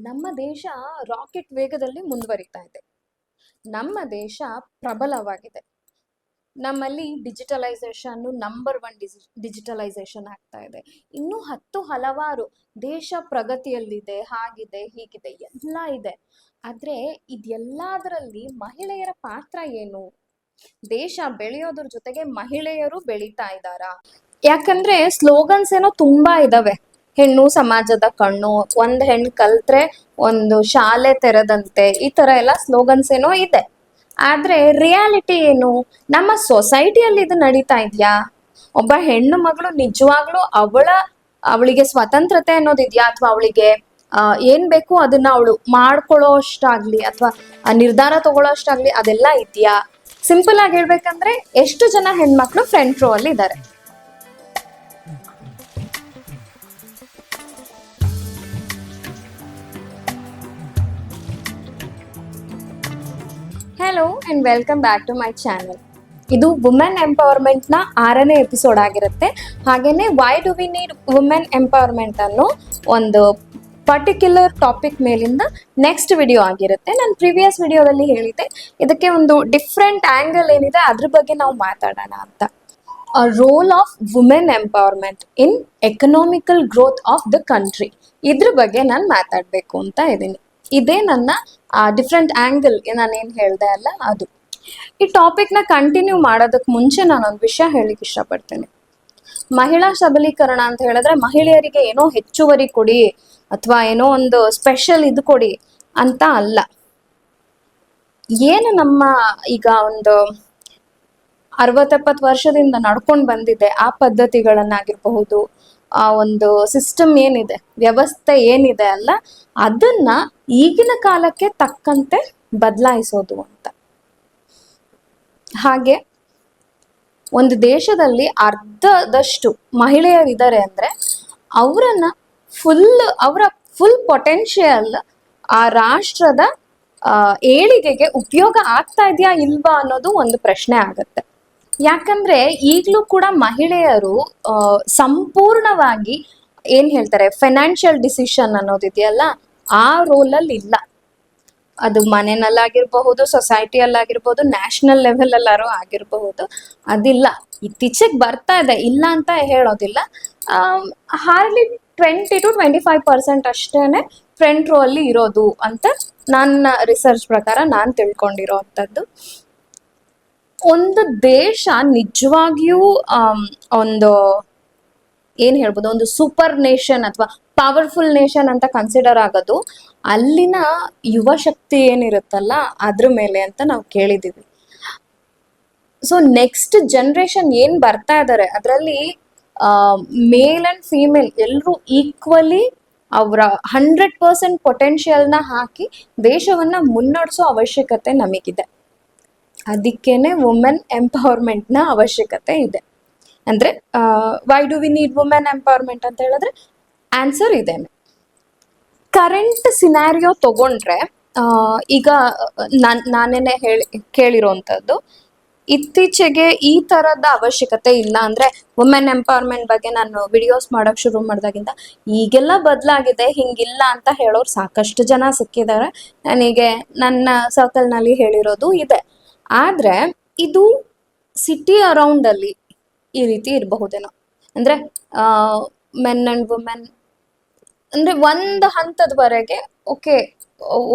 ನಮ್ಮ ದೇಶ ರಾಕೆಟ್ ವೇಗದಲ್ಲಿ ಮುಂದುವರಿತಾ ಇದೆ. ನಮ್ಮ ದೇಶ ಪ್ರಬಲವಾಗಿದೆ. ನಮ್ಮಲ್ಲಿ ಡಿಜಿಟಲೈಸೇಷನ್ ನಂಬರ್ ಒನ್ ಡಿಜಿಟಲೈಸೇಷನ್ ಆಗ್ತಾ ಇದೆ. ಇನ್ನೂ ಹಲವಾರು ದೇಶ ಪ್ರಗತಿಯಲ್ಲಿದೆ, ಹಾಗಿದೆ ಹೀಗಿದೆ ಎಲ್ಲ ಇದೆ. ಆದ್ರೆ ಇದೆಲ್ಲದರಲ್ಲಿ ಮಹಿಳೆಯರ ಪಾತ್ರ ಏನು? ದೇಶ ಬೆಳೆಯೋದ್ರ ಜೊತೆಗೆ ಮಹಿಳೆಯರು ಬೆಳೀತಾ ಇದ್ದಾರಾ? ಯಾಕಂದ್ರೆ ಸ್ಲೋಗನ್ಸ್ ಏನೋ ತುಂಬಾ ಇದಾವೆ. ಹೆಣ್ಣು ಸಮಾಜದ ಕಣ್ಣು, ಒಂದ್ ಹೆಣ್ಣು ಕಲ್ತ್ರೆ ಒಂದು ಶಾಲೆ ತೆರೆದಂತೆ, ಈ ತರ ಎಲ್ಲ ಸ್ಲೋಗನ್ಸ್ ಏನೋ ಇದೆ. ಆದ್ರೆ ರಿಯಾಲಿಟಿ ಏನು? ನಮ್ಮ ಸೊಸೈಟಿಯಲ್ಲಿ ಇದು ನಡೀತಾ ಇದ್ಯಾ? ಒಬ್ಬ ಹೆಣ್ಣು ಮಗಳು ನಿಜವಾಗ್ಲೂ ಅವಳಿಗೆ ಸ್ವತಂತ್ರತೆ ಅನ್ನೋದಿದ್ಯಾ? ಅಥವಾ ಅವಳಿಗೆ ಏನ್ ಬೇಕು ಅದನ್ನ ಅವಳು ಮಾಡ್ಕೊಳ್ಳೋ ಅಷ್ಟಾಗ್ಲಿ, ಅಥವಾ ನಿರ್ಧಾರ ತಗೊಳ್ಳೋ ಅಷ್ಟಾಗ್ಲಿ ಅದೆಲ್ಲ ಇದ್ಯಾ? ಸಿಂಪಲ್ ಆಗಿ ಹೇಳ್ಬೇಕಂದ್ರೆ ಎಷ್ಟು ಜನ ಹೆಣ್ಮಕ್ಳು ಫ್ರಂಟ್ ರೋ ಅಲ್ಲಿ ಇದ್ದಾರೆ? Hello and welcome back to my channel. ಇದು ವುಮೆನ್ ಎಂಪವರ್ಮೆಂಟ್ ನ 6ನೇ ಎಪಿಸೋಡ್ ಆಗಿರುತ್ತೆ. ಹಾಗೇನೆ why do we need women empowerment ಅನ್ನೋ ಒಂದು ಪರ್ಟಿಕ್ಯುಲರ್ ಟಾಪಿಕ್ ಮೇಲಿಂದ ನೆಕ್ಸ್ಟ್ ವಿಡಿಯೋ ಆಗಿರುತ್ತೆ. ನಾನು ಪ್ರಿವಿಯಸ್ ವಿಡಿಯೋದಲ್ಲಿ ಹೇಳಿದ್ದೆ ಇದಕ್ಕೆ ಒಂದು ಡಿಫ್ರೆಂಟ್ ಆಂಗಲ್ ಏನಿದೆ ಅದ್ರ ಬಗ್ಗೆ ನಾವು ಮಾತಾಡೋಣ ಅಂತ. Role of women empowerment in economical growth of the country, ಇದ್ರ ಬಗ್ಗೆ ನಾನು ಮಾತಾಡಬೇಕು ಅಂತ ಇದ್ದೀನಿ. ಇದೇ ನನ್ನ ಡಿಫ್ರೆಂಟ್ ಆಂಗಲ್ ನಾನೇನು ಹೇಳ್ದೆ ಅಲ್ಲ ಅದು. ಈ ಟಾಪಿಕ್ನ ಕಂಟಿನ್ಯೂ ಮಾಡೋದಕ್ಕೆ ಮುಂಚೆ ನಾನೊಂದು ವಿಷಯ ಹೇಳಿಕ್ಕೆ ಇಷ್ಟಪಡ್ತೇನೆ. ಮಹಿಳಾ ಸಬಲೀಕರಣ ಅಂತ ಹೇಳಿದ್ರೆ ಮಹಿಳೆಯರಿಗೆ ಏನೋ ಹೆಚ್ಚುವರಿ ಕೊಡಿ ಅಥವಾ ಏನೋ ಒಂದು ಸ್ಪೆಷಲ್ ಇದು ಕೊಡಿ ಅಂತ ಅಲ್ಲ. ಏನು ನಮ್ಮ ಈಗ ಒಂದು 60-70 ವರ್ಷದಿಂದ ನಡ್ಕೊಂಡು ಬಂದಿದೆ ಆ ಪದ್ಧತಿಗಳನ್ನಾಗಿರಬಹುದು, ಆ ಒಂದು ಸಿಸ್ಟಮ್ ಏನಿದೆ, ವ್ಯವಸ್ಥೆ ಏನಿದೆ ಅಲ್ಲ, ಅದನ್ನ ಈಗಿನ ಕಾಲಕ್ಕೆ ತಕ್ಕಂತೆ ಬದಲಾಯಿಸೋದು ಅಂತ. ಹಾಗೆ ಒಂದು ದೇಶದಲ್ಲಿ ಅರ್ಧದಷ್ಟು ಮಹಿಳೆಯರಿದ್ದಾರೆ ಅಂದ್ರೆ ಅವರ ಫುಲ್ ಪೊಟೆನ್ಶಿಯಲ್ ಆ ರಾಷ್ಟ್ರದ ಏಳಿಗೆಗೆ ಉಪಯೋಗ ಆಗ್ತಾ ಇದೆಯಾ ಇಲ್ವಾ ಅನ್ನೋದು ಒಂದು ಪ್ರಶ್ನೆ ಆಗತ್ತೆ. ಯಾಕಂದ್ರೆ ಈಗಲೂ ಕೂಡ ಮಹಿಳೆಯರು ಸಂಪೂರ್ಣವಾಗಿ ಏನ್ ಹೇಳ್ತಾರೆ ಫೈನಾನ್ಷಿಯಲ್ ಡಿಸಿಷನ್ ಅನ್ನೋದಿದೆಯಲ್ಲ, ಆ ರೋಲಲ್ಲಿ ಇಲ್ಲ. ಅದು ಮನೆಯಲ್ಲಾಗಿರ್ಬಹುದು, ಸೊಸೈಟಿಯಲ್ಲಾಗಿರ್ಬಹುದು, ನ್ಯಾಷನಲ್ ಲೆವೆಲ್ ಅಲ್ಲಾರು ಆಗಿರಬಹುದು, ಅದಿಲ್ಲ. ಇತ್ತೀಚೆಗೆ ಬರ್ತಾ ಇದೆ, ಇಲ್ಲ ಅಂತ ಹೇಳೋದಿಲ್ಲ. ಹಾರ್ಡ್ಲಿ 20-25% ಅಷ್ಟೇನೆ ಫ್ರಂಟ್ ರೋ ಅಲ್ಲಿ ಇರೋದು ಅಂತ ನನ್ನ ರಿಸರ್ಚ್ ಪ್ರಕಾರ ನಾನು ತಿಳ್ಕೊಂಡಿರೋ ಅಂಥದ್ದು. ಒಂದು ದೇಶ ನಿಜವಾಗಿಯೂ ಒಂದು ಏನ್ ಹೇಳ್ಬೋದು, ಒಂದು ಸೂಪರ್ ನೇಷನ್ ಅಥವಾ ಪವರ್ಫುಲ್ ನೇಷನ್ ಅಂತ ಕನ್ಸಿಡರ್ ಆಗೋದು ಅಲ್ಲಿನ ಯುವ ಶಕ್ತಿ ಏನಿರುತ್ತಲ್ಲ ಅದ್ರ ಮೇಲೆ ಅಂತ ನಾವು ಕೇಳಿದೀವಿ. ಸೊ ನೆಕ್ಸ್ಟ್ ಜನರೇಷನ್ ಏನ್ ಬರ್ತಾ ಇದಾರೆ ಅದರಲ್ಲಿ ಮೇಲ್ ಅಂಡ್ ಫೀಮೇಲ್ ಎಲ್ಲರೂ ಈಕ್ವಲಿ ಅವರ 100% ಪೊಟೆನ್ಶಿಯಲ್ನ ಹಾಕಿ ದೇಶವನ್ನ ಮುನ್ನಡೆಸೋ ಅವಶ್ಯಕತೆ ನಮಗಿದೆ. ಅದಕ್ಕೇನೆ ವುಮೆನ್ ಎಂಪವರ್ಮೆಂಟ್ನ ಅವಶ್ಯಕತೆ ಇದೆ. ಅಂದ್ರೆ Y do we need women empowerment ಅಂತ ಹೇಳಿದ್ರೆ ಆನ್ಸರ್ ಇದೇನೆ. ಕರೆಂಟ್ ಸಿನಾರಿಯೋ ತಗೊಂಡ್ರೆ ಈಗ ನಾನೇನೆ ಕೇಳಿರೋಂಥದ್ದು, ಇತ್ತೀಚೆಗೆ ಈ ತರದ ಅವಶ್ಯಕತೆ ಇಲ್ಲ. ಅಂದ್ರೆ ವುಮೆನ್ ಎಂಪವರ್ಮೆಂಟ್ ಬಗ್ಗೆ ನಾನು ವಿಡಿಯೋಸ್ ಮಾಡಕ್ ಶುರು ಮಾಡ್ದಾಗಿಂದ ಈಗೆಲ್ಲ ಬದಲಾಗಿದೆ, ಹಿಂಗಿಲ್ಲ ಅಂತ ಹೇಳೋರು ಸಾಕಷ್ಟು ಜನ ಸಿಕ್ಕಿದ್ದಾರೆ ನನಗೆ. ನನ್ನ ಸರ್ಕಲ್ ನಲ್ಲಿ ಹೇಳಿರೋದು ಇದೆ. ಆದ್ರೆ ಇದು ಸಿಟಿ ಅರೌಂಡ್ ಅಲ್ಲಿ ಈ ರೀತಿ ಇರಬಹುದೇನೋ. ಅಂದ್ರೆ ಮೆನ್ ಅಂಡ್ ವುಮೆನ್ ಅಂದ್ರೆ ಒಂದು ಹಂತದವರೆಗೆ ಓಕೆ,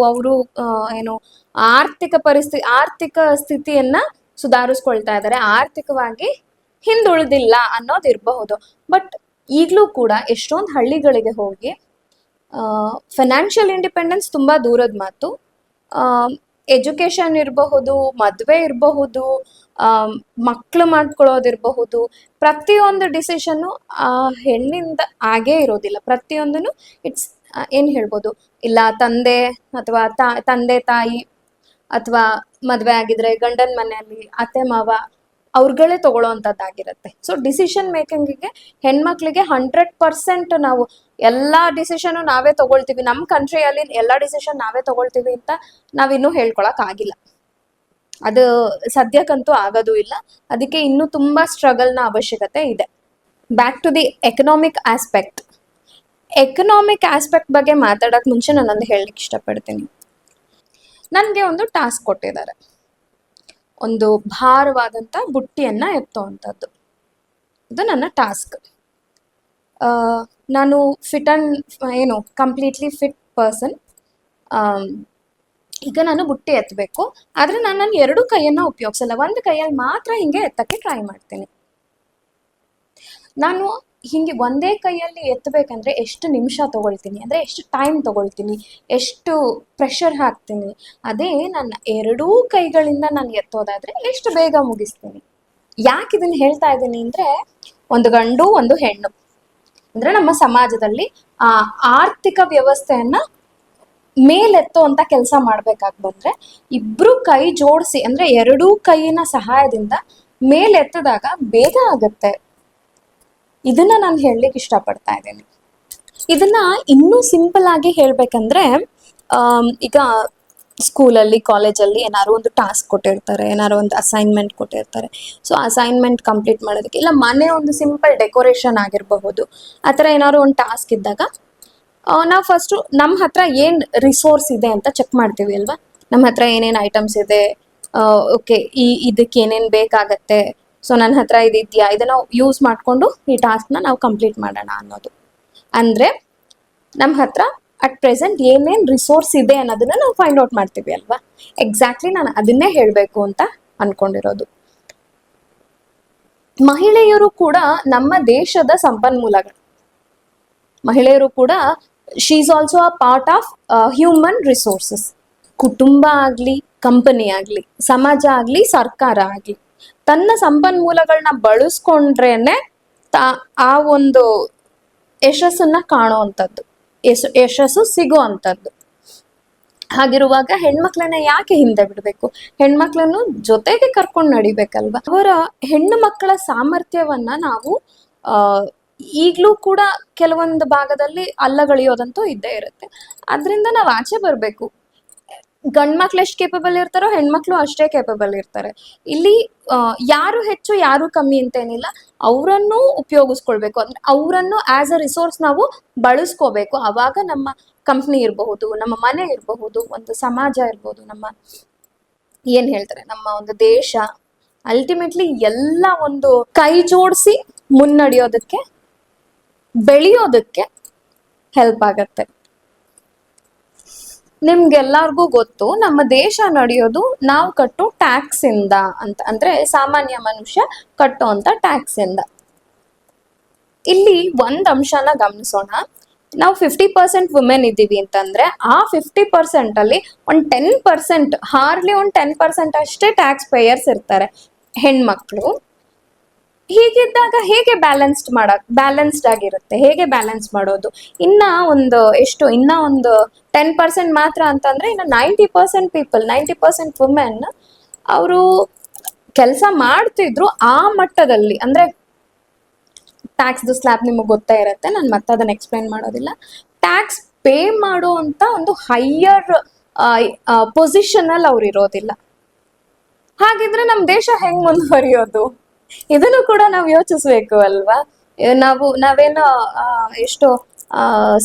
ಅವರು ಏನು ಆರ್ಥಿಕ ಸ್ಥಿತಿಯನ್ನ ಸುಧಾರಿಸ್ಕೊಳ್ತಾ ಇದ್ದಾರೆ, ಆರ್ಥಿಕವಾಗಿ ಹಿಂದುಳಿದಿಲ್ಲ ಅನ್ನೋದು ಇರಬಹುದು. ಬಟ್ ಈಗಲೂ ಕೂಡ ಎಷ್ಟೊಂದು ಹಳ್ಳಿಗಳಿಗೆ ಹೋಗಿ ಫೈನಾನ್ಷಿಯಲ್ ಇಂಡಿಪೆಂಡೆನ್ಸ್ ತುಂಬಾ ದೂರದ ಮಾತು, ಎಜುಕೇಶನ್ ಇರಬಹುದು, ಮದುವೆ ಇರಬಹುದು, ಮಕ್ಳು ಮಾಡ್ಕೊಳ್ಳೋದಿರಬಹುದು, ಪ್ರತಿಯೊಂದು ಡಿಸಿಷನ್ನು ಆ ಹೆಣ್ಣಿಂದ ಆಗೇ ಇರೋದಿಲ್ಲ. ಪ್ರತಿಯೊಂದನ್ನು ಇಟ್ಸ್ ಏನ್ ಹೇಳ್ಬೋದು, ಇಲ್ಲ ತಂದೆ ತಾಯಿ ಅಥವಾ ಮದ್ವೆ ಆಗಿದ್ರೆ ಗಂಡನ ಮನೆಯಲ್ಲಿ ಅತ್ತೆ ಮಾವ ಅವ್ರುಗಳೇ ತಗೊಳ್ಳೋವಂಥದ್ದಾಗಿರುತ್ತೆ. ಸೊ ಡಿಸಿಷನ್ ಮೇಕಿಂಗಿಗೆ ಹೆಣ್ಮಕ್ಳಿಗೆ 100% ನಾವು ಎಲ್ಲಾ ಡಿಸಿಷನ್ ನಾವೇ ತಗೊಳ್ತೀವಿ, ನಮ್ಮ ಕಂಟ್ರಿಯಲ್ಲಿ ಎಲ್ಲಾ ಡಿಸಿಷನ್ ನಾವೇ ತಗೊಳ್ತೀವಿ ಅಂತ ನಾವಿನ್ನೂ ಹೇಳ್ಕೊಳಕ್ ಆಗಿಲ್ಲ. ಅದು ಸದ್ಯಕ್ಕಂತೂ ಆಗೋದು ಇಲ್ಲ. ಅದಕ್ಕೆ ಇನ್ನೂ ತುಂಬಾ ಸ್ಟ್ರಗಲ್ನ ಅವಶ್ಯಕತೆ ಇದೆ. Back to the economic aspect. Economic aspect ಬಗ್ಗೆ ಮಾತಾಡಕ್ ಮುಂಚೆ ನಾನೊಂದು ಹೇಳಲಿಕ್ಕೆ ಇಷ್ಟಪಡ್ತೀನಿ. ನನಗೆ ಒಂದು ಟಾಸ್ಕ್ ಕೊಟ್ಟಿದ್ದಾರೆ, ಒಂದು ಭಾರವಾದಂಥ ಬುಟ್ಟಿಯನ್ನ ಎತ್ತುವಂಥದ್ದು. ಇದು ನನ್ನ ಟಾಸ್ಕ್. ನಾನು fit and completely fit person. ಈಗ ನಾನು ಬುಟ್ಟಿ ಎತ್ತಬೇಕು, ಆದರೆ ನಾನು ನನ್ನ ಎರಡು ಕೈಯನ್ನ ಉಪಯೋಗಿಸಲ್ಲ, ಒಂದು ಕೈಯಲ್ಲಿ ಮಾತ್ರ ಹಿಂಗೆ ಎತ್ತಕ್ಕೆ ಟ್ರೈ ಮಾಡ್ತೀನಿ. ನಾನು ಹಿಂಗೆ ಒಂದೇ ಕೈಯಲ್ಲಿ ಎತ್ತಬೇಕಂದ್ರೆ ಎಷ್ಟು ನಿಮಿಷ ತಗೊಳ್ತೀನಿ, ಅಂದರೆ ಎಷ್ಟು ಟೈಮ್ ತಗೊಳ್ತೀನಿ, ಎಷ್ಟು ಪ್ರೆಷರ್ ಹಾಕ್ತೀನಿ. ಅದೇ ನನ್ನ ಎರಡೂ ಕೈಗಳಿಂದ ನಾನು ಎತ್ತೋದಾದ್ರೆ ಎಷ್ಟು ಬೇಗ ಮುಗಿಸ್ತೀನಿ. ಯಾಕೆ ಇದನ್ನ ಹೇಳ್ತಾ ಇದ್ದೀನಿ ಅಂದರೆ, ಒಂದು ಗಂಡು ಒಂದು ಹೆಣ್ಣು, ಅಂದರೆ ನಮ್ಮ ಸಮಾಜದಲ್ಲಿ ಆರ್ಥಿಕ ವ್ಯವಸ್ಥೆಯನ್ನ ಮೇಲೆತ್ತುವಂತ ಕೆಲಸ ಮಾಡ್ಬೇಕಾಗಿ ಬಂದ್ರೆ ಇಬ್ರು ಕೈ ಜೋಡಿಸಿ, ಅಂದ್ರೆ ಎರಡೂ ಕೈಯಿನ ಸಹಾಯದಿಂದ ಮೇಲೆತ್ತದಾಗ ಬೇಗ ಆಗತ್ತೆ. ಇದನ್ನ ನಾನು ಹೇಳಲಿಕ್ಕೆ ಇಷ್ಟಪಡ್ತಾ ಇದ್ದೀನಿ. ಇದನ್ನ ಇನ್ನೂ ಸಿಂಪಲ್ ಆಗಿ ಹೇಳ್ಬೇಕಂದ್ರೆ, ಈಗ ಸ್ಕೂಲಲ್ಲಿ ಕಾಲೇಜಲ್ಲಿ ಏನಾದ್ರು ಒಂದು ಟಾಸ್ಕ್ ಕೊಟ್ಟಿರ್ತಾರೆ, ಏನಾದ್ರು ಒಂದು ಅಸೈನ್ಮೆಂಟ್ ಕೊಟ್ಟಿರ್ತಾರೆ. ಸೊ ಅಸೈನ್ಮೆಂಟ್ ಕಂಪ್ಲೀಟ್ ಮಾಡೋದಕ್ಕೆ, ಇಲ್ಲ ಮನೆ ಒಂದು ಸಿಂಪಲ್ ಡೆಕೋರೇಷನ್ ಆಗಿರಬಹುದು, ಆ ಥರ ಏನಾದ್ರು ಒಂದು ಟಾಸ್ಕ್ ಇದ್ದಾಗ ನಾವು ಫಸ್ಟು ನಮ್ಮ ಹತ್ರ ಏನು ರಿಸೋರ್ಸ್ ಇದೆ ಅಂತ ಚೆಕ್ ಮಾಡ್ತೀವಿ ಅಲ್ವಾ. ನಮ್ಮ ಹತ್ರ ಏನೇನು ಐಟಮ್ಸ್ ಇದೆ, ಓಕೆ ಇದಕ್ಕೆ ಏನೇನು ಬೇಕಾಗತ್ತೆ, ಸೊ ನನ್ನ ಹತ್ರ ಇದೆಯಾ, ಇದನ್ನು ಯೂಸ್ ಮಾಡಿಕೊಂಡು ಈ ಟಾಸ್ಕ್ನ ನಾವು ಕಂಪ್ಲೀಟ್ ಮಾಡೋಣ ಅನ್ನೋದು. ಅಂದರೆ ನಮ್ಮ ಹತ್ರ ಅಟ್ ಪ್ರೆಸೆಂಟ್ ಏನೇನು ರಿಸೋರ್ಸ್ ಇದೆ ಅನ್ನೋದನ್ನ ನಾವು ಫೈಂಡ್ ಔಟ್ ಮಾಡ್ತೀವಿ ಅಲ್ವಾ. ಎಕ್ಸಾಕ್ಟ್ಲಿ ನಾನು ಅದನ್ನೇ ಹೇಳಬೇಕು ಅಂತ ಅನ್ಕೊಂಡಿರೋದು. ಮಹಿಳೆಯರು ಕೂಡ ನಮ್ಮ ದೇಶದ ಸಂಪನ್ಮೂಲಗಳು. ಮಹಿಳೆಯರು ಕೂಡ she is also a part of human resources. ಕುಟುಂಬ ಆಗಲಿ, ಕಂಪನಿ ಆಗಲಿ, ಸಮಾಜ ಆಗಲಿ, ಸರ್ಕಾರ ಆಗಲಿ, ತನ್ನ ಸಂಪನ್ಮೂಲಗಳನ್ನ ಬಳಸ್ಕೊಂಡ್ರೇನೆ ಆ ಒಂದು ಯಶಸ್ಸನ್ನ ಕಾಣುವಂಥದ್ದು, ಯಶಸ್ಸು ಸಿಗೋ ಅಂಥದ್ದು. ಹಾಗಿರುವಾಗ ಹೆಣ್ಮಕ್ಳನ್ನ ಯಾಕೆ ಹಿಂದೆ ಬಿಡಬೇಕು? ಹೆಣ್ಮಕ್ಳನ್ನು ಜೊತೆಗೆ ಕರ್ಕೊಂಡು ನಡಿಬೇಕಲ್ವಾ. ಅವರ ಹೆಣ್ಣು ಮಕ್ಕಳ ಸಾಮರ್ಥ್ಯವನ್ನ ನಾವು ಈಗಲೂ ಕೂಡ ಕೆಲವೊಂದು ಭಾಗದಲ್ಲಿ ಅಲ್ಲಗಳಿಯೋದಂತೂ ಇದ್ದೇ ಇರುತ್ತೆ. ಅದರಿಂದ ನಾವು ಆಚೆ ಬರಬೇಕು. ಗಂಡು ಮಕ್ಳು ಎಷ್ಟು ಕೇಪಬಲ್ ಇರ್ತಾರೋ ಹೆಣ್ಮಕ್ಳು ಅಷ್ಟೇ ಕೇಪಬಲ್ ಇರ್ತಾರೆ. ಇಲ್ಲಿ ಯಾರು ಹೆಚ್ಚು ಯಾರು ಕಮ್ಮಿ ಅಂತೇನಿಲ್ಲ, ಅವರನ್ನು ಉಪಯೋಗಿಸ್ಕೊಳ್ಬೇಕು. ಅಂದ್ರೆ ಅವರನ್ನು ಆಸ್ ಅ ರಿಸೋರ್ಸ್ ನಾವು ಬಳಸ್ಕೋಬೇಕು. ಅವಾಗ ನಮ್ಮ ಕಂಪ್ನಿ ಇರಬಹುದು, ನಮ್ಮ ಮನೆ ಇರಬಹುದು, ಒಂದು ಸಮಾಜ ಇರ್ಬೋದು, ನಮ್ಮ ಏನ್ ಹೇಳ್ತಾರೆ ನಮ್ಮ ಒಂದು ದೇಶ, ಅಲ್ಟಿಮೇಟ್ಲಿ ಎಲ್ಲ ಒಂದು ಕೈ ಜೋಡಿಸಿ ಮುನ್ನಡೆಯೋದಕ್ಕೆ, ಬೆಳೆಯೋದಕ್ಕೆ ಹೆಲ್ಪ್ ಆಗತ್ತೆ. ನಿಮ್ಗೆಲ್ಲರಿಗೂ ಗೊತ್ತು, ನಮ್ಮ ದೇಶ ನಡೆಯೋದು ನಾವು ಕಟ್ಟೋ ಟ್ಯಾಕ್ಸ್ ಇಂದ ಅಂತ. ಅಂದ್ರೆ ಸಾಮಾನ್ಯ ಮನುಷ್ಯ ಕಟ್ಟೋ ಅಂತ ಟ್ಯಾಕ್ಸ್ ಇಂದ. ಇಲ್ಲಿ ಒಂದ್ ಅಂಶನ ಗಮನಿಸೋಣ. ನಾವು 50% ವುಮೆನ್ ಇದ್ದೀವಿ ಅಂತಂದ್ರೆ ಆ 50% ಅಲ್ಲಿ ಒಂದು 10%, ಹಾರ್ಡ್ಲಿ ಒಂದು 10% ಅಷ್ಟೇ ಟ್ಯಾಕ್ಸ್ ಪೇಯರ್ಸ್ ಇರ್ತಾರೆ ಹೆಣ್ಮಕ್ಳು. ಹೀಗಿದ್ದಾಗ ಹೇಗೆ ಬ್ಯಾಲೆನ್ಸ್ಡ್ ಆಗಿರುತ್ತೆ? ಹೇಗೆ ಬ್ಯಾಲೆನ್ಸ್ ಮಾಡೋದು? ಇನ್ನ ಒಂದು 10% ಮಾತ್ರ ಅಂತಂದ್ರೆ ಇನ್ನು 90% ಪೀಪಲ್, 90% ವುಮೆನ್ ಅವರು ಕೆಲಸ ಮಾಡ್ತಿದ್ರು ಆ ಮಟ್ಟದಲ್ಲಿ. ಅಂದ್ರೆ ಟ್ಯಾಕ್ಸ್ದು ಸ್ಲ್ಯಾಬ್ ನಿಮಗೆ ಗೊತ್ತೇ ಇರುತ್ತೆ, ನಾನು ಮತ್ತೆ ಅದನ್ನ ಎಕ್ಸ್ಪ್ಲೈನ್ ಮಾಡೋದಿಲ್ಲ. ಟ್ಯಾಕ್ಸ್ ಪೇ ಮಾಡುವಂತ ಒಂದು ಹೈಯರ್ ಪೊಸಿಷನ್ ಅಲ್ಲಿ ಅವ್ರು ಇರೋದಿಲ್ಲ. ಹಾಗಿದ್ರೆ ನಮ್ ದೇಶ ಹೆಂಗ್ ಮುಂದುವರಿಯೋದು? ಇದನ್ನು ಕೂಡ ನಾವು ಯೋಚಿಸ್ಬೇಕು ಅಲ್ವಾ. ನಾವೇನೋ ಎಷ್ಟು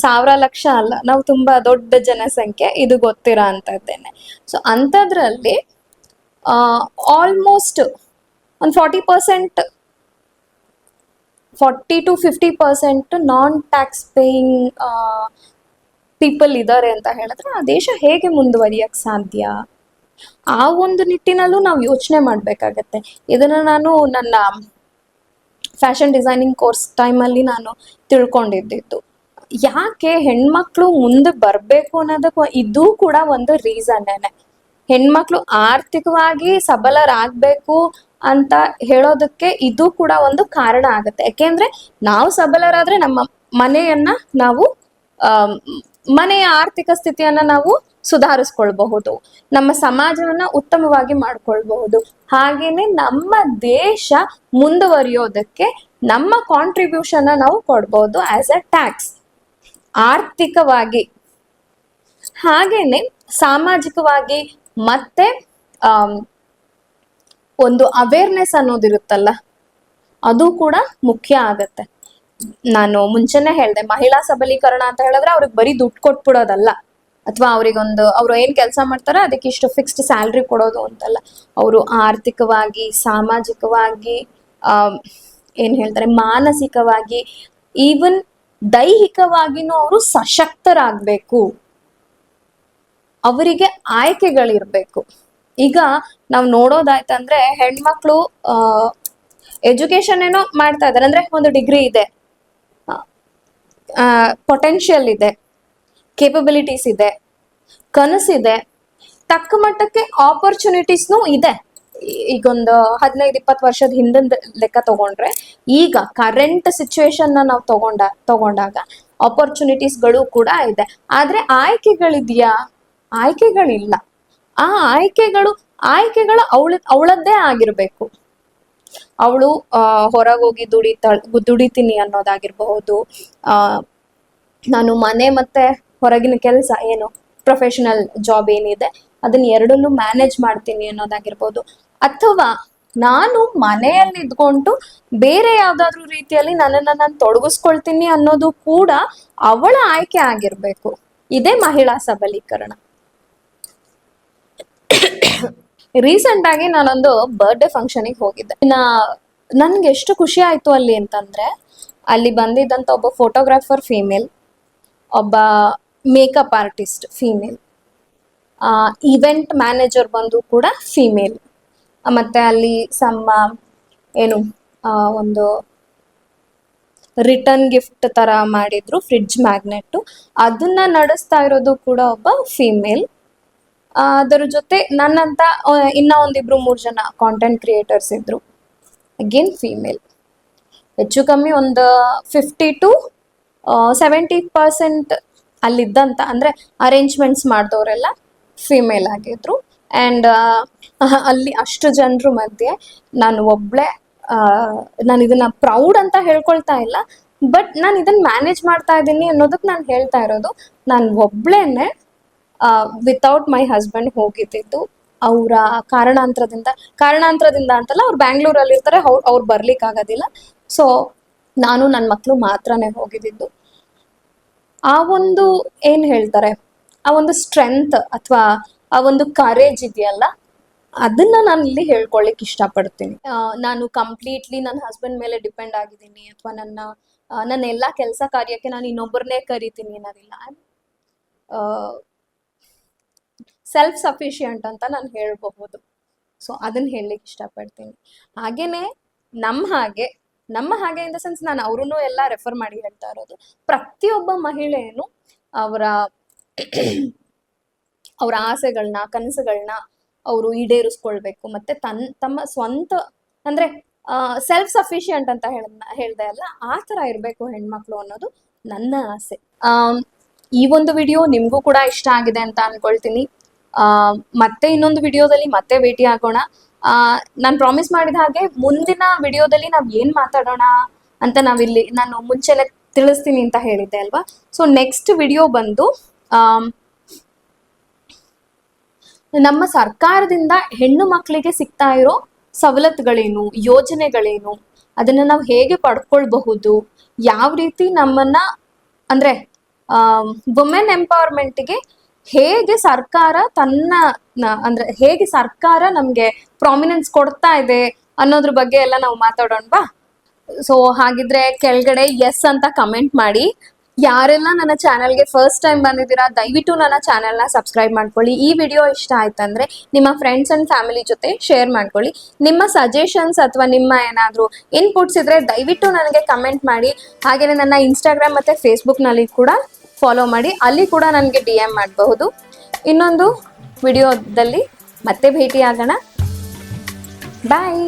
ಸಾವಿರ ಲಕ್ಷ ಅಲ್ಲ, ನಾವು ತುಂಬಾ ದೊಡ್ಡ ಜನಸಂಖ್ಯೆ, ಇದು ಗೊತ್ತಿರೋ ಅಂತದ್ದೇನೆ. ಸೊ ಅಂಥದ್ರಲ್ಲಿ ಆಲ್ಮೋಸ್ಟ್ ಒಂದು 40 to 50% non tax paying people ಇದ್ದಾರೆ ಅಂತ ಹೇಳಿದ್ರೆ ಆ ದೇಶ ಹೇಗೆ ಮುಂದುವರಿಯಕ್ ಸಾಧ್ಯ? ಆ ಒಂದು ನಿಟ್ಟಿನಲ್ಲೂ ನಾವು ಯೋಚನೆ ಮಾಡ್ಬೇಕಾಗತ್ತೆ. ಇದನ್ನ ನಾನು ನನ್ನ ಫ್ಯಾಷನ್ ಡಿಸೈನಿಂಗ್ ಕೋರ್ಸ್ ಟೈಮಲ್ಲಿ ನಾನು ತಿಳ್ಕೊಂಡಿದ್ದು. ಯಾಕೆ ಹೆಣ್ಮಕ್ಳು ಮುಂದೆ ಬರಬೇಕು ಅನ್ನೋದಕ್ಕೂ ಇದು ಕೂಡ ಒಂದು ರೀಸನ್ನೇನೆ. ಹೆಣ್ಮಕ್ಳು ಆರ್ಥಿಕವಾಗಿ ಸಬಲರಾಗಬೇಕು ಅಂತ ಹೇಳೋದಕ್ಕೆ ಇದು ಕೂಡ ಒಂದು ಕಾರಣ ಆಗುತ್ತೆ. ಯಾಕೆಂದ್ರೆ ನಾವು ಸಬಲರಾದ್ರೆ ನಮ್ಮ ಮನೆಯನ್ನ ನಾವು ಮನೆಯ ಆರ್ಥಿಕ ಸ್ಥಿತಿಯನ್ನ ನಾವು ಸುಧಾರಿಸ್ಕೊಳ್ಬಹುದು, ನಮ್ಮ ಸಮಾಜವನ್ನ ಉತ್ತಮವಾಗಿ ಮಾಡ್ಕೊಳ್ಬಹುದು. ಹಾಗೇನೆ ನಮ್ಮ ದೇಶ ಮುಂದುವರಿಯೋದಕ್ಕೆ ನಮ್ಮ ಕಾಂಟ್ರಿಬ್ಯೂಷನ್ ನಾವು ಕೊಡ್ಬೋದು ಆಸ್ ಅ ಟ್ಯಾಕ್ಸ್, ಆರ್ಥಿಕವಾಗಿ. ಹಾಗೇನೆ ಸಾಮಾಜಿಕವಾಗಿ ಮತ್ತೆ ಒಂದು ಅವೇರ್ನೆಸ್ ಅನ್ನೋದಿರುತ್ತಲ್ಲ, ಅದು ಕೂಡ ಮುಖ್ಯ ಆಗತ್ತೆ. ನಾನು ಮುಂಚೆನೆ ಹೇಳ್ದೆ, ಮಹಿಳಾ ಸಬಲೀಕರಣ ಅಂತ ಹೇಳಿದ್ರೆ ಅವ್ರಿಗೆ ಬರೀ ದುಡ್ಡು ಕೊಟ್ಬಿಡೋದಲ್ಲ, ಅಥವಾ ಅವ್ರು ಏನ್ ಕೆಲಸ ಮಾಡ್ತಾರೋ ಅದಕ್ಕೆ ಇಷ್ಟು ಫಿಕ್ಸ್ಡ್ ಸ್ಯಾಲ್ರಿ ಕೊಡೋದು ಅಂತಲ್ಲ. ಅವರು ಆರ್ಥಿಕವಾಗಿ, ಸಾಮಾಜಿಕವಾಗಿ, ಆ ಏನ್ ಹೇಳ್ತಾರೆ, ಮಾನಸಿಕವಾಗಿ, ಈವನ್ ದೈಹಿಕವಾಗಿನೂ ಅವರು ಸಶಕ್ತರಾಗಬೇಕು. ಅವರಿಗೆ ಆಯ್ಕೆಗಳಿರ್ಬೇಕು. ಈಗ ನಾವು ನೋಡೋದಾಯ್ತಂದ್ರೆ ಹೆಣ್ಮಕ್ಳು ಎಜುಕೇಶನ್ ಏನೋ ಮಾಡ್ತಾ ಇದಾರೆ, ಅಂದ್ರೆ ಒಂದು ಡಿಗ್ರಿ ಇದೆ, ಪೊಟೆನ್ಷಿಯಲ್ ಇದೆ, ಕೇಪಬಿಲಿಟೀಸ್ ಇದೆ, ಕನಸಿದೆ, ತಕ್ಕ ಮಟ್ಟಕ್ಕೆ ಆಪರ್ಚುನಿಟೀಸ್ನೂ ಇದೆ. ಈಗೊಂದು 15-20 ವರ್ಷದ ಹಿಂದಿನ ಲೆಕ್ಕ ತಗೊಂಡ್ರೆ, ಈಗ ಕರೆಂಟ್ ಸಿಚುವೇಶನ್ ನಾವು ತಗೊಂಡಾಗ ಆಪರ್ಚುನಿಟೀಸ್ಗಳು ಕೂಡ ಇದೆ. ಆದ್ರೆ ಆಯ್ಕೆಗಳಿದೆಯಾ? ಆಯ್ಕೆಗಳಿಲ್ಲ. ಆ ಆಯ್ಕೆಗಳು ಅವಳದ್ದೇ ಆಗಿರ್ಬೇಕು. ಅವಳು ಹೊರಗೋಗಿ ದುಡಿತೀನಿ ಅನ್ನೋದಾಗಿರ್ಬಹುದು, ನಾನು ಮನೆ ಮತ್ತೆ ಹೊರಗಿನ ಕೆಲಸ ಏನು ಪ್ರೊಫೆಷನಲ್ ಜಾಬ್ ಏನಿದೆ ಅದನ್ನ ಎರಡನ್ನೂ ಮ್ಯಾನೇಜ್ ಮಾಡ್ತೀನಿ ಅನ್ನೋದಾಗಿರ್ಬೋದು, ಅಥವಾ ನಾನು ಮನೆಯಲ್ಲಿ ಇದ್ಕೊಂಡು ಬೇರೆ ಯಾವ್ದಾದ್ರು ರೀತಿಯಲ್ಲಿ ನನ್ನನ್ನು ನಾನು ತೊಡಗಿಸ್ಕೊಳ್ತೀನಿ ಅನ್ನೋದು ಕೂಡ ಅವಳ ಆಯ್ಕೆ ಆಗಿರ್ಬೇಕು. ಇದೇ ಮಹಿಳಾ ಸಬಲೀಕರಣ. ರೀಸೆಂಟ್ ಆಗಿ ನಾನೊಂದು ಬರ್ಡೇ ಫಂಕ್ಷನ್ಗೆ ಹೋಗಿದ್ದೆ. ನನ್ಗೆ ಎಷ್ಟು ಖುಷಿ ಆಯ್ತು ಅಲ್ಲಿ ಅಂತಂದ್ರೆ, ಅಲ್ಲಿ ಬಂದಿದ್ದಂತ ಒಬ್ಬ ಫೋಟೋಗ್ರಾಫರ್ ಫೀಮೇಲ್, ಒಬ್ಬ makeup artist female, event manager ಬಂದು ಕೂಡ ಫೀಮೇಲ್, ಮತ್ತೆ ಅಲ್ಲಿ ಒಂದು ರಿಟರ್ನ್ ಗಿಫ್ಟ್ ತರ ಮಾಡಿದ್ರು, ಫ್ರಿಡ್ಜ್ ಮ್ಯಾಗ್ನೆಟ್, ಅದನ್ನ ನಡೆಸ್ತಾ ಇರೋದು ಕೂಡ ಒಬ್ಬ ಫೀಮೇಲ್. ಅದರ ಜೊತೆ ನನ್ನಂತ ಇನ್ನ 1-2-3 ಜನ ಕಾಂಟೆಂಟ್ ಕ್ರಿಯೇಟರ್ಸ್ ಇದ್ರು, ಅಗೇನ್ ಫೀಮೇಲ್. ಹೆಚ್ಚು ಕಮ್ಮಿ ಒಂದು 50 to 70% ಅಲ್ಲಿದ್ದಂತ, ಅಂದ್ರೆ ಅರೇಂಜ್ಮೆಂಟ್ಸ್ ಮಾಡಿದವರೆಲ್ಲ ಫೀಮೇಲ್ ಆಗಿದ್ರು. ಆ್ಯಂಡ್ ಅಲ್ಲಿ ಅಷ್ಟು ಜನರ ಮಧ್ಯೆ ನಾನು ಒಬ್ಳೆ, ನಾನು ಇದನ್ನ ಪ್ರೌಡ್ ಅಂತ ಹೇಳ್ಕೊಳ್ತಾ ಇಲ್ಲ, ಬಟ್ ನಾನು ಇದನ್ನ ಮ್ಯಾನೇಜ್ ಮಾಡ್ತಾ ಇದ್ದೀನಿ ಅನ್ನೋದಕ್ಕೆ ನಾನು ಹೇಳ್ತಾ ಇರೋದು. ನಾನು ಒಬ್ಳೇನೆ ವಿತೌಟ್ ಮೈ ಹಸ್ಬೆಂಡ್ ಹೋಗಿದ್ದಿದ್ದು. ಅವರ ಕಾರಣಾಂತರದಿಂದ ಅಂತಲ್ಲ, ಅವ್ರು ಬ್ಯಾಂಗ್ಳೂರಲ್ಲಿ ಇರ್ತಾರೆ, ಅವ್ರು ಬರ್ಲಿಕ್ಕೆ ಆಗೋದಿಲ್ಲ. ಸೊ ನಾನು ನನ್ನ ಮಕ್ಕಳು ಮಾತ್ರನೇ ಹೋಗಿದ್ದಿದ್ದು. ಆ ಒಂದು ಏನ್ ಹೇಳ್ತಾರೆ, ಆ ಒಂದು ಸ್ಟ್ರೆಂತ್ ಅಥವಾ ಆ ಒಂದು ಕರೇಜ್ ಇದೆಯಲ್ಲ, ಅದನ್ನ ನಾನು ಇಲ್ಲಿ ಹೇಳ್ಕೊಳ್ಳಿಕ್ ಇಷ್ಟಪಡ್ತೀನಿ. ನಾನು ಕಂಪ್ಲೀಟ್ಲಿ ನನ್ನ ಹಸ್ಬೆಂಡ್ ಮೇಲೆ ಡಿಪೆಂಡ್ ಆಗಿದ್ದೀನಿ, ಅಥವಾ ನನ್ನ ಎಲ್ಲ ಕೆಲಸ ಕಾರ್ಯಕ್ಕೆ ನಾನು ಇನ್ನೊಬ್ಬರನ್ನೇ ಕರಿತೀನಿ ಅನ್ನೋದಿಲ್ಲ. ಸೆಲ್ಫ್ ಸಫಿಷಿಯಂಟ್ ಅಂತ ನಾನು ಹೇಳಬಹುದು. ಸೊ ಅದನ್ನ ಹೇಳಲಿಕ್ಕೆ ಇಷ್ಟಪಡ್ತೀನಿ. ಹಾಗೇನೆ ನಮ್ಮ ಹಾಗೆ ಇನ್ ದ ಸೆನ್ಸ್, ನಾನು ಅವ್ರನ್ನೂ ಎಲ್ಲ ರೆಫರ್ ಮಾಡಿ ಹೇಳ್ತಾ ಇರೋದು, ಪ್ರತಿಯೊಬ್ಬ ಮಹಿಳೆಯನ್ನು ಅವರ ಆಸೆಗಳನ್ನ, ಕನಸುಗಳನ್ನ ಅವರು ಈಡೇರಿಸ್ಕೊಳ್ಬೇಕು. ಮತ್ತೆ ತಮ್ಮ ಸ್ವಂತ, ಅಂದ್ರೆ ಸೆಲ್ಫ್ ಸಫಿಷಿಯಂಟ್ ಅಂತ ಹೇಳ್ದೆ ಅಲ್ಲ, ಆ ಥರ ಇರಬೇಕು ಹೆಣ್ಮಕ್ಳು ಅನ್ನೋದು ನನ್ನ ಆಸೆ. ಈ ಒಂದು ವಿಡಿಯೋ ನಿಮಗೂ ಕೂಡ ಇಷ್ಟ ಆಗಿದೆ ಅಂತ ಅನ್ಕೊಳ್ತೀನಿ. ಮತ್ತೆ ಇನ್ನೊಂದು ವಿಡಿಯೋದಲ್ಲಿ ಮತ್ತೆ ಭೇಟಿ ಆಗೋಣ. ನಾನು ಪ್ರಾಮಿಸ್ ಮಾಡಿದ ಹಾಗೆ ಮುಂದಿನ ವಿಡಿಯೋದಲ್ಲಿ ನಾವು ಏನ್ ಮಾತಾಡೋಣ ಅಂತ ನಾನು ಮುಂಚೆನೆ ತಿಳಿಸ್ತೀನಿ ಅಂತ ಹೇಳಿದ್ದೆ ಅಲ್ವಾ. ಸೊ ನೆಕ್ಸ್ಟ್ ವಿಡಿಯೋ ಬಂದು ನಮ್ಮ ಸರ್ಕಾರದಿಂದ ಹೆಣ್ಣು ಮಕ್ಕಳಿಗೆ ಸಿಗ್ತಾ ಇರೋ ಸವಲತ್ತುಗಳೇನು, ಯೋಜನೆಗಳೇನು, ಅದನ್ನ ನಾವು ಹೇಗೆ ಪಡ್ಕೊಳ್ಬಹುದು, ಯಾವ ರೀತಿ ನಮ್ಮನ್ನ, ಅಂದ್ರೆ ವುಮೆನ್ ಎಂಪವರ್ಮೆಂಟ್ಗೆ ಹೇಗೆ ಸರ್ಕಾರ ಹೇಗೆ ಸರ್ಕಾರ ನಮ್ಗೆ ಪ್ರಾಮಿನೆನ್ಸ್ ಕೊಡ್ತಾ ಇದೆ ಅನ್ನೋದ್ರ ಬಗ್ಗೆ ಎಲ್ಲ ನಾವು ಮಾತಾಡೋಣ ಬಾ. ಸೊ ಹಾಗಿದ್ರೆ ಕೆಳಗಡೆ ಎಸ್ ಅಂತ ಕಮೆಂಟ್ ಮಾಡಿ. ಯಾರೆಲ್ಲ ನನ್ನ ಚಾನೆಲ್ಗೆ ಫಸ್ಟ್ ಟೈಮ್ ಬಂದಿದ್ದೀರಾ, ದಯವಿಟ್ಟು ನನ್ನ ಚಾನೆಲ್ನ ಸಬ್ಸ್ಕ್ರೈಬ್ ಮಾಡ್ಕೊಳ್ಳಿ. ಈ ವಿಡಿಯೋ ಇಷ್ಟ ಆಯ್ತಂದ್ರೆ ನಿಮ್ಮ ಫ್ರೆಂಡ್ಸ್ ಅಂಡ್ ಫ್ಯಾಮಿಲಿ ಜೊತೆ ಶೇರ್ ಮಾಡ್ಕೊಳ್ಳಿ. ನಿಮ್ಮ ಸಜೆಷನ್ಸ್ ಅಥವಾ ನಿಮ್ಮ ಏನಾದರೂ ಇನ್ಪುಟ್ಸ್ ಇದ್ರೆ ದಯವಿಟ್ಟು ನನಗೆ ಕಮೆಂಟ್ ಮಾಡಿ. ಹಾಗೆಯೇ ನನ್ನ ಇನ್ಸ್ಟಾಗ್ರಾಮ್ ಮತ್ತು ಫೇಸ್ಬುಕ್ನಲ್ಲಿ ಕೂಡ ಫಾಲೋ ಮಾಡಿ, ಅಲ್ಲಿ ಕೂಡ ನನಗೆ DM ಮಾಡಬಹುದು. ಇನ್ನೊಂದು ವಿಡಿಯೋದಲ್ಲಿ ಮತ್ತೆ ಭೇಟಿ ಆಗೋಣ. ಬಾಯ್.